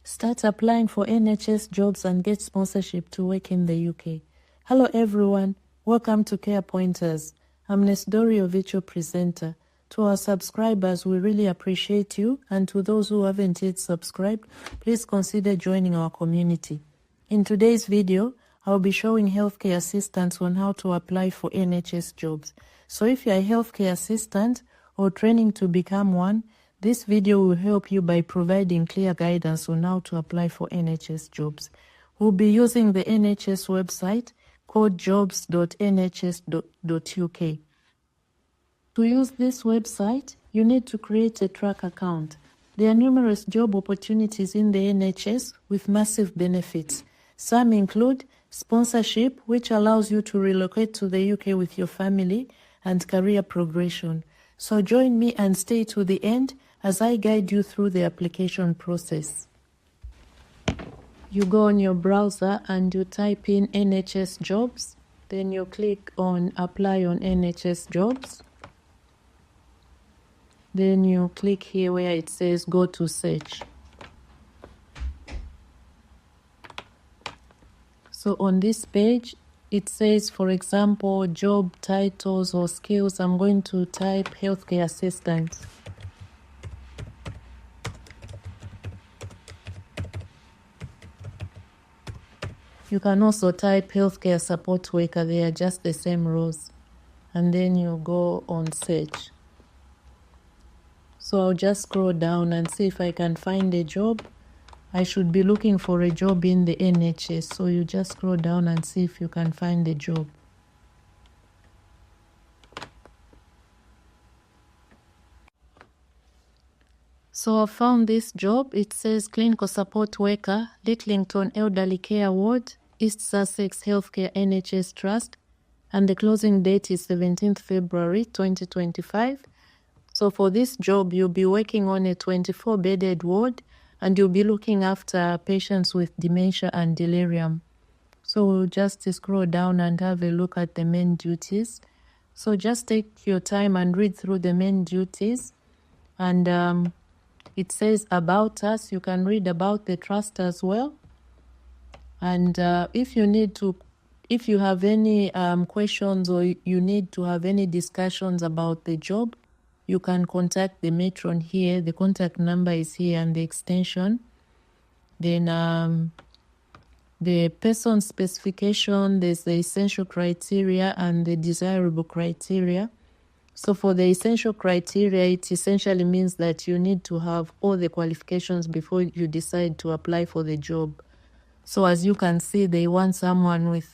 Start applying for NHS jobs and get sponsorship to work in the UK. Hello everyone, welcome to Care Pointers. I'm Nesdori, your virtual presenter. To our subscribers, we really appreciate you, and to those who haven't yet subscribed, please consider joining our community. In today's video, I'll be showing healthcare assistants on how to apply for NHS jobs. So if you're a healthcare assistant or training to become one, this video will help you by providing clear guidance on how to apply for NHS jobs. We'll be using the NHS website called jobs.nhs.uk. To use this website, you need to create a track account. There are numerous job opportunities in the NHS with massive benefits. Some include sponsorship, which allows you to relocate to the UK with your family, and career progression. So join me and stay to the end as I guide you through the application process. You go on your browser and you type in NHS Jobs. Then you click on Apply on NHS Jobs. Then you click here where it says Go to Search. So on this page, it says, for example, job titles or skills. I'm going to type healthcare assistant. You can also type healthcare support worker. They are just the same rows. And then you go on search. So I'll just scroll down and see if I can find a job. I should be looking for a job in the NHS. So you just scroll down and see if you can find a job. So I found this job. It says clinical support worker, Littlington Elderly Care Ward, East Sussex Healthcare NHS Trust, and the closing date is 17th February 2025. So for this job, you'll be working on a 24-bedded ward, and you'll be looking after patients with dementia and delirium. So we'll just scroll down and have a look at the main duties. So just take your time and read through the main duties. And it says about us. You can read about the trust as well. And if you have any questions or you need to have any discussions about the job, you can contact the matron here. The contact number is here and the extension. Then the person specification, there's the essential criteria and the desirable criteria. So for the essential criteria, it essentially means that you need to have all the qualifications before you decide to apply for the job. So as you can see, they want someone with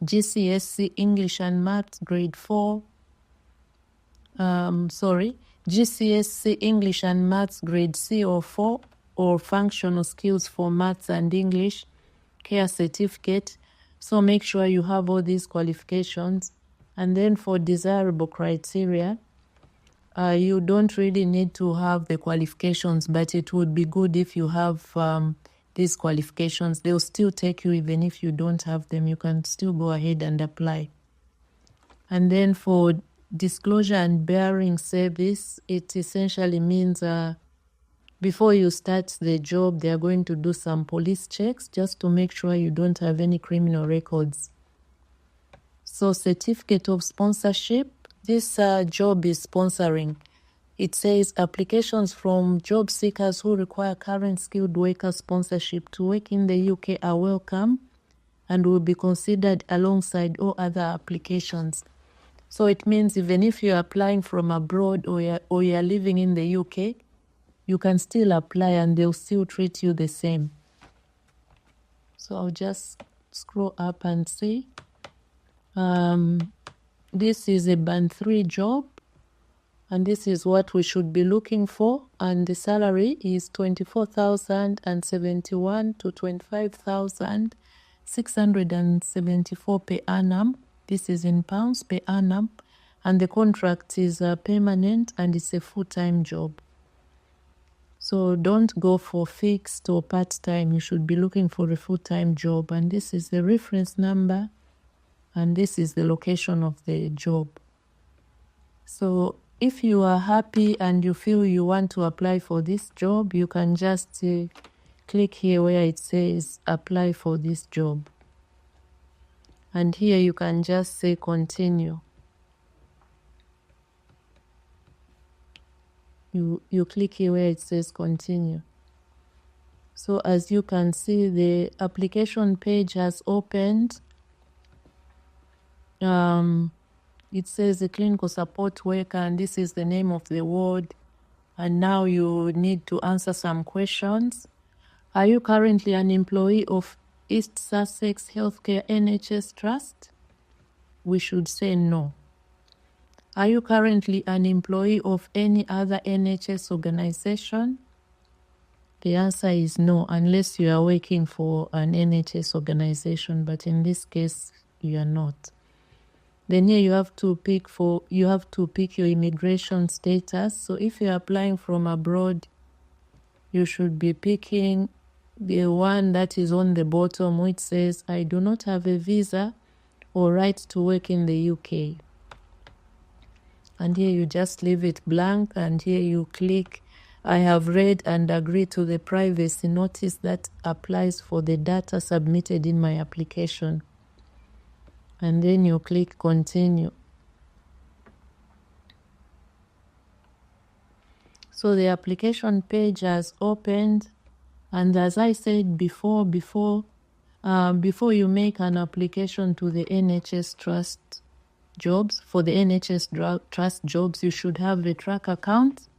GCSE English and Maths grade 4. GCSE English and Maths grade C or 4, or functional skills for Maths and English, care certificate. So make sure you have all these qualifications. And then for desirable criteria, you don't really need to have the qualifications, but it would be good if you have these qualifications. They'll still take you even if you don't have them. You can still go ahead and apply. And then for disclosure and bearing service, it essentially means before you start the job, they are going to do some police checks just to make sure you don't have any criminal records. So certificate of sponsorship, this job is sponsoring. It says applications from job seekers who require current skilled worker sponsorship to work in the UK are welcome and will be considered alongside all other applications. So it means even if you're applying from abroad or you're living in the UK, you can still apply and they'll still treat you the same. So I'll just scroll up and see. This is a band 3 job, and this is what we should be looking for. And the salary is 24,071 to 25,674 per annum. This is in pounds per annum, and the contract is permanent and it's a full-time job. So don't go for fixed or part-time. You should be looking for a full-time job. And this is the reference number, and this is the location of the job. So if you are happy and you feel you want to apply for this job, you can just click here where it says apply for this job. And here you can just say continue. You click here where it says continue. So as you can see, the application page has opened. It says a clinical support worker, and this is the name of the ward. And now you need to answer some questions. Are you currently an employee of East Sussex HealthCare NHS Trust? We should say no. Are you currently an employee of any other NHS organization? The answer is no, unless you are working for an NHS organization, but in this case, you are not. Then here you have to pick your immigration status. So if you're applying from abroad, you should be picking the one that is on the bottom, which says, I do not have a visa or right to work in the UK. And here you just leave it blank, and here you click, I have read and agree to the privacy notice that applies for the data submitted in my application. And then you click continue. So the application page has opened, and as I said before you make an application to the NHS Trust Jobs, for the NHS Trust Jobs, you should have a track account.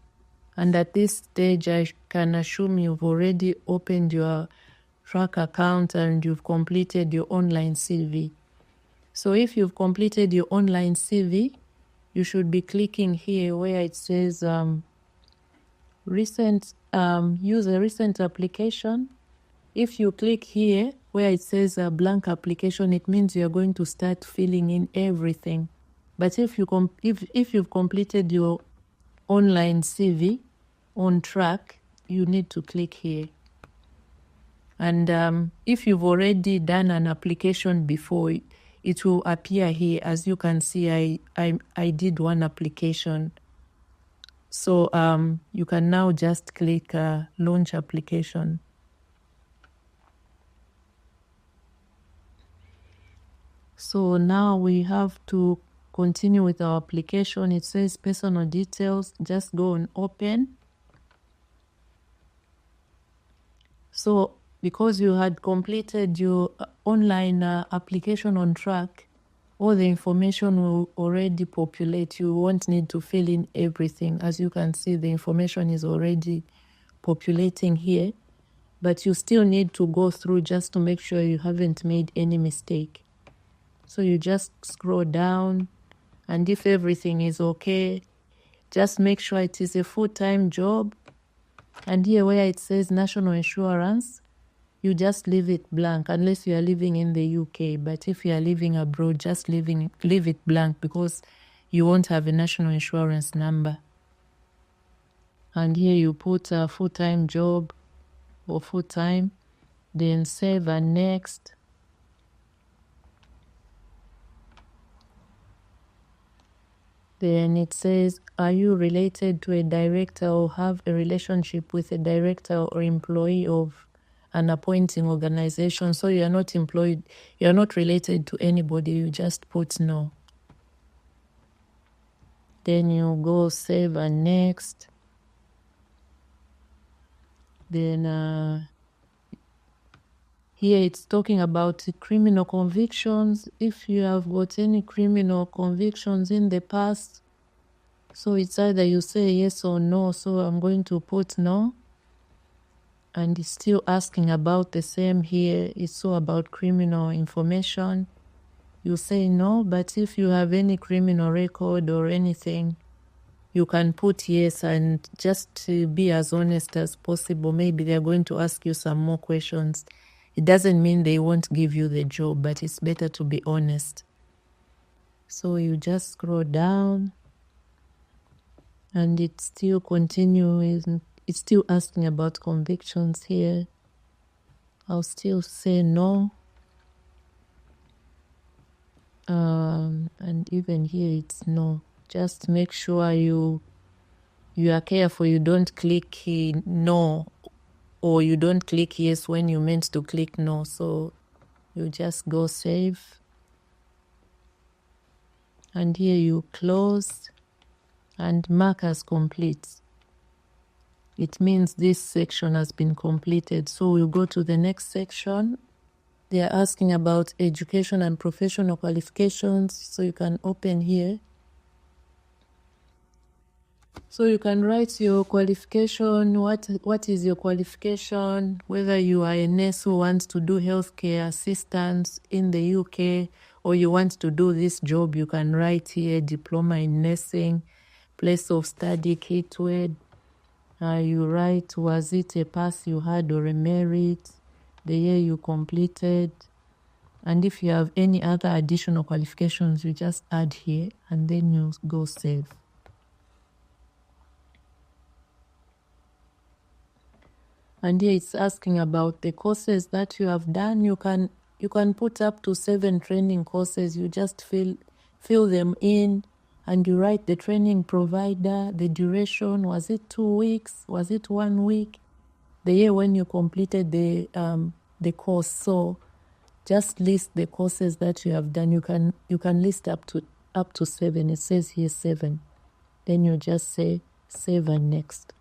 And at this stage, I can assume you've already opened your track account and you've completed your online CV. So if you've completed your online CV, you should be clicking here where it says use a recent application. If you click here where it says a blank application, it means you're going to start filling in everything. But if you've completed your online CV on track, you need to click here. And if you've already done an application before, it will appear here. As you can see, I did one application. So you can now just click launch application. So now we have to continue with our application. It says personal details. Just go and open. So because you had completed your online application on track, all the information will already populate. You won't need to fill in everything. As you can see, the information is already populating here, but you still need to go through just to make sure you haven't made any mistake. So you just scroll down, and if everything is okay, just make sure it is a full-time job. And here where it says national insurance, you just leave it blank unless you are living in the UK. But if you are living abroad, just leave it blank because you won't have a national insurance number. And here you put a full-time job or full-time, then save and next. Then it says, are you related to a director or have a relationship with a director or employee of an appointing organization? So you are not employed, you are not related to anybody, you just put no. Then you go save and next. Then here it's talking about criminal convictions. If you have got any criminal convictions in the past, so it's either you say yes or no. So I'm going to put no. And it's still asking about the same here. It's all about criminal information. You say no, but if you have any criminal record or anything, you can put yes, and just to be as honest as possible. Maybe they're going to ask you some more questions. It doesn't mean they won't give you the job, but it's better to be honest. So you just scroll down, and it's still continuing. It's still asking about convictions here. I'll still say no. And even here it's no. just make sure you are careful. You don't click no, or you don't click yes when you meant to click no. So you just go save. And here you close and mark as complete. It means this section has been completed. So we'll go to the next section. They are asking about education and professional qualifications. So you can open here. So you can write your qualification. What is your qualification? Whether you are a nurse who wants to do healthcare assistance in the UK, or you want to do this job, you can write here diploma in nursing, place of study, keyword. You write, was it a pass you had or a merit, the year you completed, and if you have any other additional qualifications, you just add here and then you go save. And here it's asking about the courses that you have done. You can put up to 7 training courses. You just fill them in, and you write the training provider, the duration. Was it 2 weeks? Was it 1 week? The year when you completed the course. So just list the courses that you have done. You can list up to 7. It says here 7. Then you just say save and next.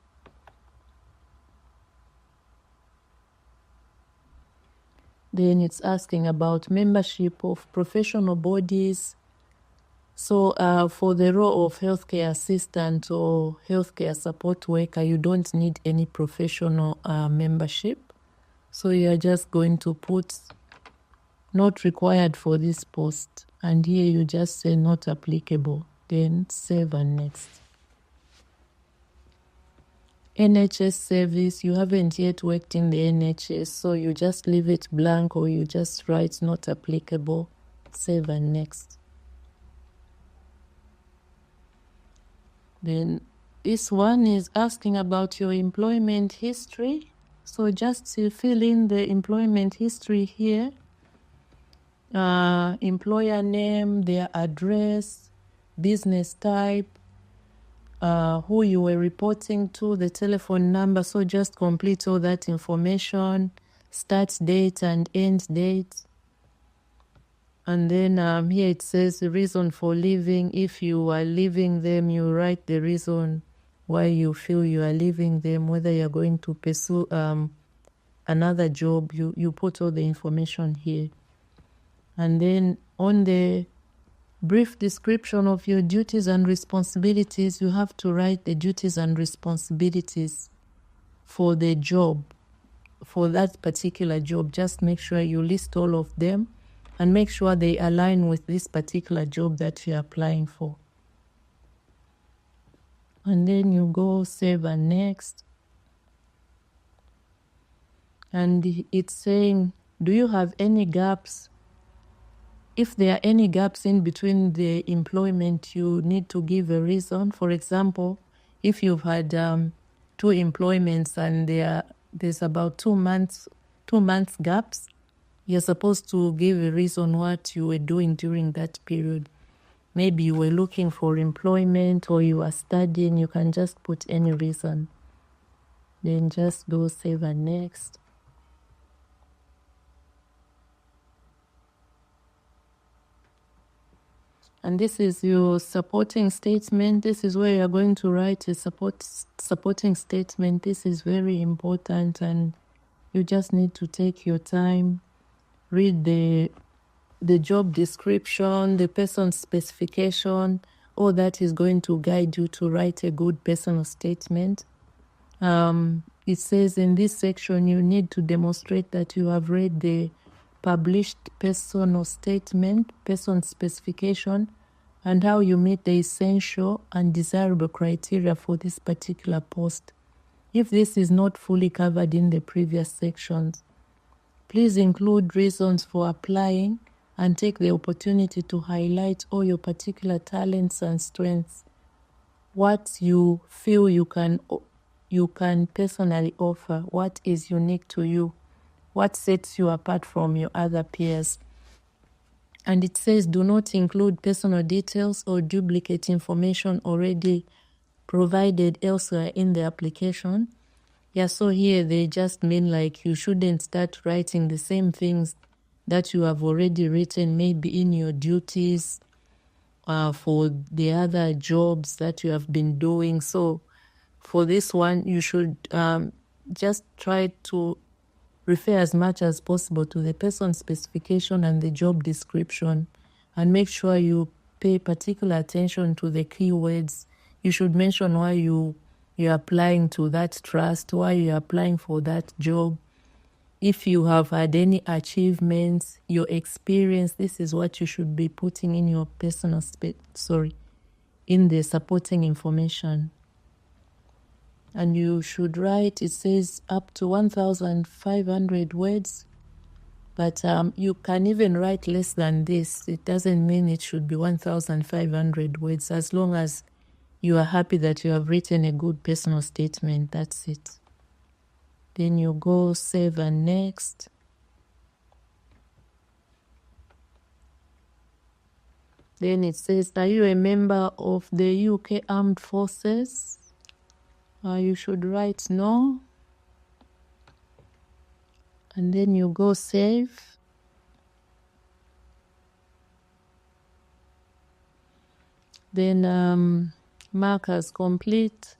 Then it's asking about membership of professional bodies. So for the role of healthcare assistant or healthcare support worker, you don't need any professional membership. So you are just going to put not required for this post. And here you just say not applicable. Then save and next. NHS service, you haven't yet worked in the NHS, so you just leave it blank, or you just write not applicable, save and next. Then this one is asking about your employment history. So just fill in the employment history here. Employer name, their address, business type, who you were reporting to, the telephone number. So just complete all that information, start date and end date. And then here it says the reason for leaving. If you are leaving them, you write the reason why you feel you are leaving them, whether you're going to pursue another job. You put all the information here. And then on the brief description of your duties and responsibilities, you have to write the duties and responsibilities for the job, for that particular job. Just make sure you list all of them and make sure they align with this particular job that you're applying for. And then you go save and next. And it's saying, do you have any gaps? If there are any gaps in between the employment, you need to give a reason. For example, if you've had 2 employments and there's about 2 months gaps, you're supposed to give a reason what you were doing during that period. Maybe you were looking for employment or you are studying. You can just put any reason. Then just go save and next. And this is your supporting statement. This is where you're going to write a supporting statement. This is very important, and you just need to take your time, read the job description, the person's specification. All that is going to guide you to write a good personal statement. It says in this section you need to demonstrate that you have read the published personal statement, person specification, and how you meet the essential and desirable criteria for this particular post. If this is not fully covered in the previous sections, please include reasons for applying and take the opportunity to highlight all your particular talents and strengths, what you feel you can personally offer, what is unique to you, what sets you apart from your other peers. And it says do not include personal details or duplicate information already provided elsewhere in the application. Yeah, so here they just mean like you shouldn't start writing the same things that you have already written, maybe in your duties for the other jobs that you have been doing. So for this one, you should just try to refer as much as possible to the person specification and the job description, and make sure you pay particular attention to the keywords. You should mention why you're applying to that trust, why you're applying for that job. If you have had any achievements, your experience, this is what you should be putting in your personal in the supporting information. And you should write, it says up to 1,500 words, but you can even write less than this. It doesn't mean it should be 1,500 words, as long as you are happy that you have written a good personal statement. That's it. Then you go save and next. Then it says, are you a member of the UK Armed Forces? You should write no. And then you go save. Then mark as complete.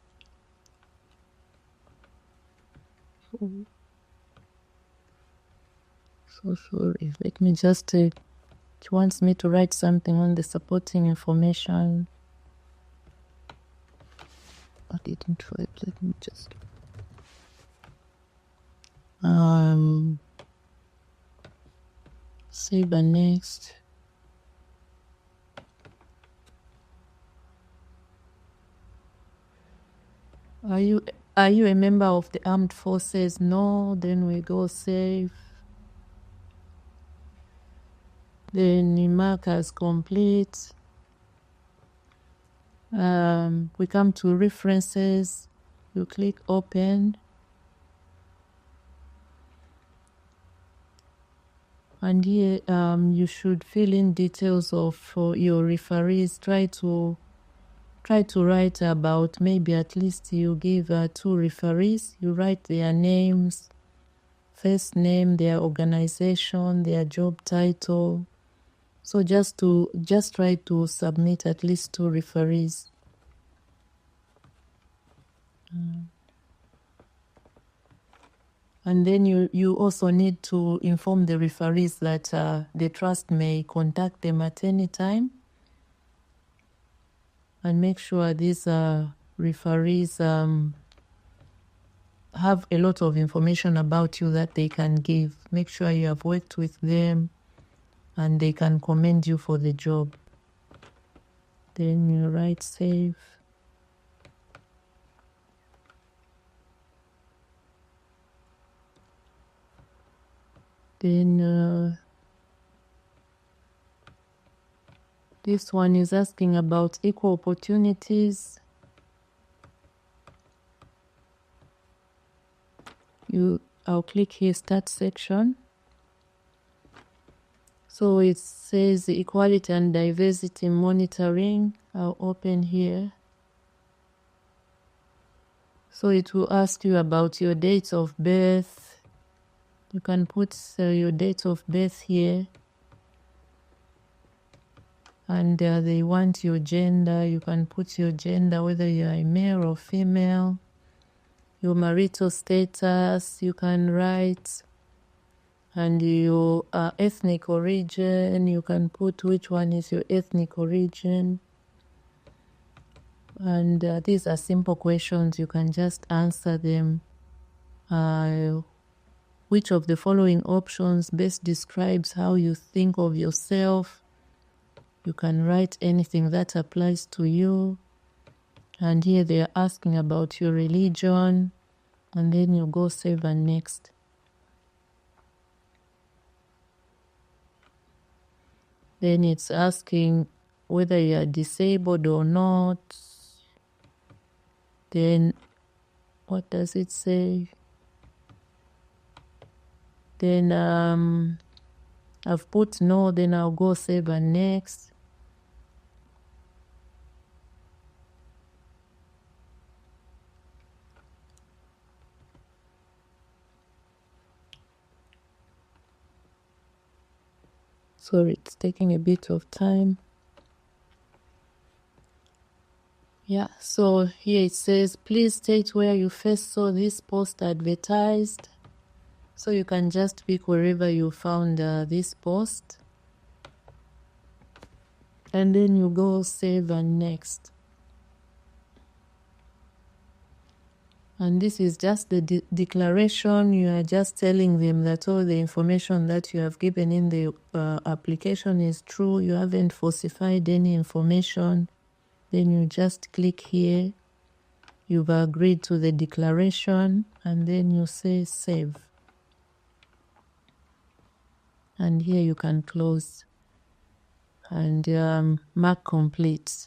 So sorry, let me just it wants me to write something on the supporting information. I didn't write, let me just save and next. Are you a member of the armed forces? No. Then we go save. Then you mark as complete. We come to references. You click open. And here you should fill in details of your referees. Try to write about, maybe at least you give 2 referees. You write their names, first name, their organization, their job title. So just try to submit at least 2 referees. And then you also need to inform the referees that the trust may contact them at any time. And make sure these referees have a lot of information about you that they can give. Make sure you have worked with them and they can commend you for the job. Then you write save. Then this one is asking about equal opportunities. I'll click here, start section. So it says equality and diversity monitoring. I'll open here. So it will ask you about your date of birth. You can put your date of birth here. And they want your gender. You can put your gender, whether you are a male or female. Your marital status, you can write. And your ethnic origin, you can put which one is your ethnic origin. And these are simple questions. You can just answer them. Which of the following options best describes how you think of yourself? You can write anything that applies to you. And here they are asking about your religion. And then you go save and next. Then it's asking whether you are disabled or not. Then what does it say? Then I've put no, then I'll go save and next. Sorry, it's taking a bit of time. Yeah, so here it says, please state where you first saw this post advertised. So you can just pick wherever you found this post. And then you go save and next. And this is just the declaration. You are just telling them that all the information that you have given in the application is true. You haven't falsified any information. Then you just click here. You've agreed to the declaration, and then you say save. And here you can close and mark complete.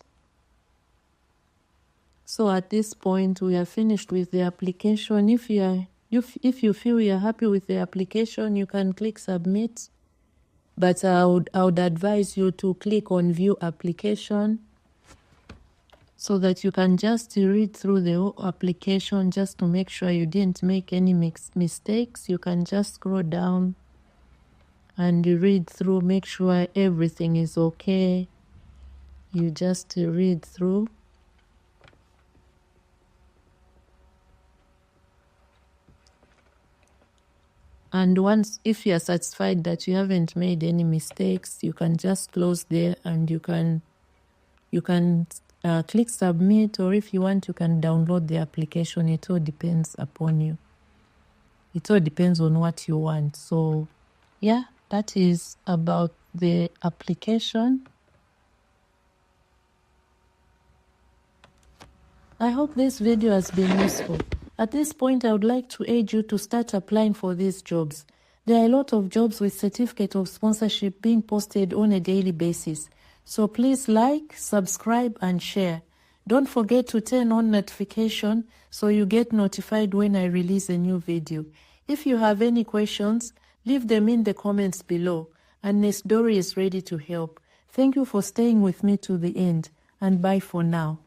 So at this point, we are finished with the application. If you feel you're happy with the application, you can click submit. But I would advise you to click on view application so that you can just read through the whole application just to make sure you didn't make any mistakes. You can just scroll down and read through, make sure everything is okay. You just read through. And once, if you are satisfied that you haven't made any mistakes, you can just close there, and you can click submit, or if you want, you can download the application. It all depends upon you. It all depends on what you want. So yeah, that is about the application. I hope this video has been useful. At this point, I would like to urge you to start applying for these jobs. There are a lot of jobs with certificate of sponsorship being posted on a daily basis. So please like, subscribe, and share. Don't forget to turn on notification so you get notified when I release a new video. If you have any questions, leave them in the comments below, and Nesdori is ready to help. Thank you for staying with me to the end, and bye for now.